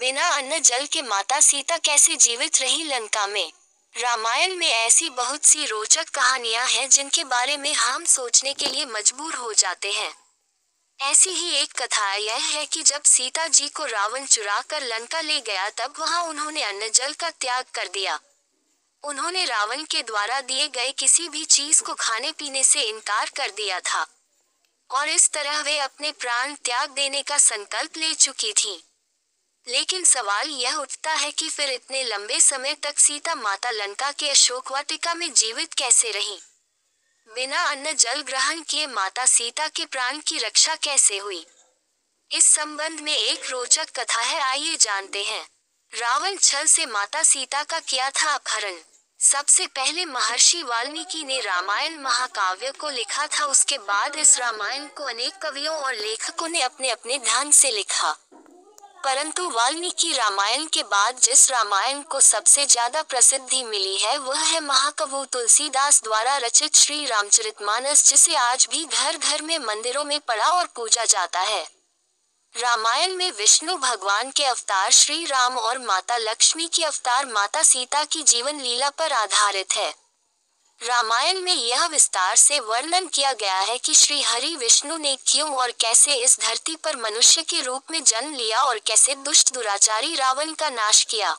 बिना अन्न जल के माता सीता कैसे जीवित रही लंका में। रामायण में ऐसी बहुत सी रोचक कहानियां हैं जिनके बारे में हम सोचने के लिए मजबूर हो जाते हैं। ऐसी ही एक कथा यह है कि जब सीता जी को रावण चुरा कर लंका ले गया तब वहां उन्होंने अन्न जल का त्याग कर दिया। उन्होंने रावण के द्वारा दिए गए किसी भी चीज को खाने पीने से इनकार कर दिया था और इस तरह वे अपने प्राण त्याग देने का संकल्प ले चुकी थीं। लेकिन सवाल यह उठता है कि फिर इतने लंबे समय तक सीता माता लंका के अशोक वाटिका में जीवित कैसे रहीं? बिना अन्न जल ग्रहण किए माता सीता के प्राण की रक्षा कैसे हुई? इस संबंध में एक रोचक कथा है, आइए जानते हैं। रावण छल से माता सीता का किया था अपहरण। सबसे पहले महर्षि वाल्मीकि ने रामायण महाकाव्य को लिखा था। उसके बाद इस रामायण को अनेक कवियों और लेखकों ने अपने अपने ढंग से लिखा। परंतु वाल्मीकि रामायण के बाद जिस रामायण को सबसे ज्यादा प्रसिद्धि मिली है वह है महाकवि तुलसीदास द्वारा रचित श्री रामचरितमानस, जिसे आज भी घर घर में मंदिरों में पढ़ा और पूजा जाता है। रामायण में विष्णु भगवान के अवतार श्री राम और माता लक्ष्मी की अवतार माता सीता की जीवन लीला पर आधारित है। रामायण में यह विस्तार से वर्णन किया गया है कि श्री हरि विष्णु ने क्यों और कैसे इस धरती पर मनुष्य के रूप में जन्म लिया और कैसे दुष्ट दुराचारी रावण का नाश किया।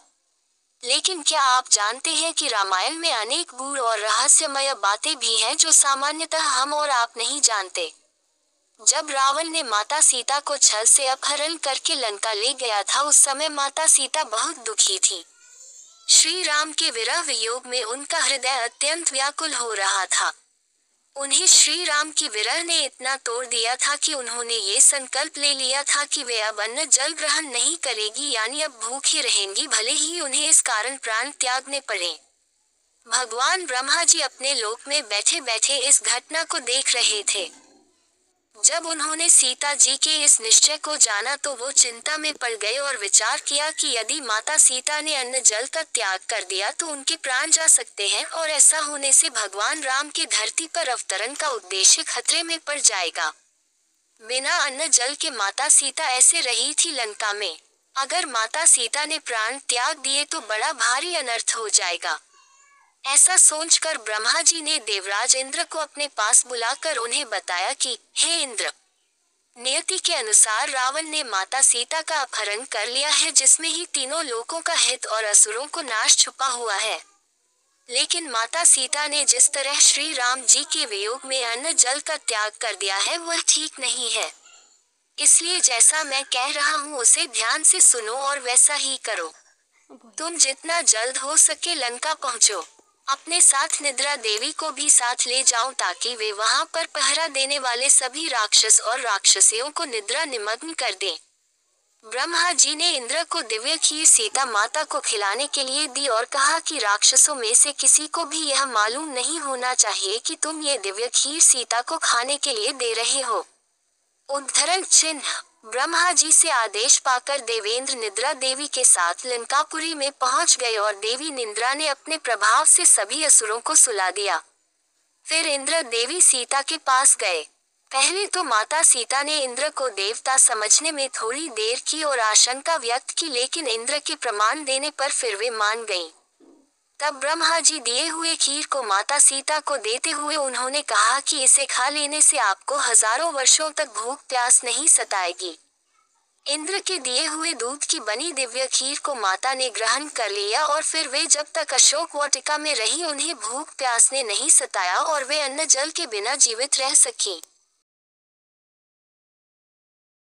लेकिन क्या आप जानते हैं कि रामायण में अनेक गूढ़ और रहस्यमय बातें भी हैं जो सामान्यतः हम और आप नहीं जानते। जब रावण ने माता सीता को छल से अपहरण करके लंका ले गया था उस समय माता सीता बहुत दुखी थी। श्री राम के विरह वियोग में उनका हृदय अत्यंत व्याकुल हो रहा था। उन्हें श्री राम की विरह ने इतना तोड़ दिया था कि उन्होंने ये संकल्प ले लिया था कि वे अब अन्न जल ग्रहण नहीं करेगी, यानी अब भूखी रहेंगी, भले ही उन्हें इस कारण प्राण त्यागने पड़े। भगवान ब्रह्मा जी अपने लोक में बैठे बैठे इस घटना को देख रहे थे। जब उन्होंने सीता जी के इस निश्चय को जाना तो वो चिंता में पड़ गए और विचार किया कि यदि माता सीता ने अन्न जल का त्याग कर दिया तो उनके प्राण जा सकते हैं और ऐसा होने से भगवान राम के धरती पर अवतरण का उद्देश्य खतरे में पड़ जाएगा। बिना अन्न जल के माता सीता ऐसे रही थी लंका में। अगर माता सीता ने प्राण त्याग दिए तो बड़ा भारी अनर्थ हो जाएगा। ऐसा सोचकर ब्रह्मा जी ने देवराज इंद्र को अपने पास बुलाकर उन्हें बताया कि हे इंद्र, नियति के अनुसार रावण ने माता सीता का अपहरण कर लिया है, जिसमें ही तीनों लोकों का हित और असुरों को नाश छुपा हुआ है। लेकिन माता सीता ने जिस तरह श्री राम जी के वियोग में अन्न जल का त्याग कर दिया है वह ठीक नहीं है। इसलिए जैसा मैं कह रहा हूँ उसे ध्यान से सुनो और वैसा ही करो। तुम जितना जल्द हो सके लंका पहुँचो। अपने साथ निद्रा देवी को भी साथ ले जाओ ताकि वे वहां पर पहरा देने वाले सभी राक्षस और राक्षसियों को निद्रा निमग्न कर दें। ब्रह्मा जी ने इंद्र को दिव्य खीर सीता माता को खिलाने के लिए दी और कहा कि राक्षसों में से किसी को भी यह मालूम नहीं होना चाहिए कि तुम ये दिव्य खीर सीता को खाने के लिए दे रहे हो। उद्धरण चिन्ह। ब्रह्मा जी से आदेश पाकर देवेंद्र निद्रा देवी के साथ लंकापुरी में पहुंच गए और देवी निद्रा ने अपने प्रभाव से सभी असुरों को सुला दिया। फिर इंद्र देवी सीता के पास गए। पहले तो माता सीता ने इंद्र को देवता समझने में थोड़ी देर की और आशंका व्यक्त की, लेकिन इंद्र के प्रमाण देने पर फिर वे मान गईं। तब ब्रह्मा जी दिए हुए खीर को माता सीता को देते हुए उन्होंने कहा कि इसे खा लेने से आपको हजारों वर्षों तक भूख प्यास नहीं सताएगी। इंद्र के दिए हुए दूध की बनी दिव्य खीर को माता ने ग्रहण कर लिया और फिर वे जब तक अशोक वाटिका में रही उन्हें भूख प्यास ने नहीं सताया और वे अन्न जल के बिना जीवित रह सकीं।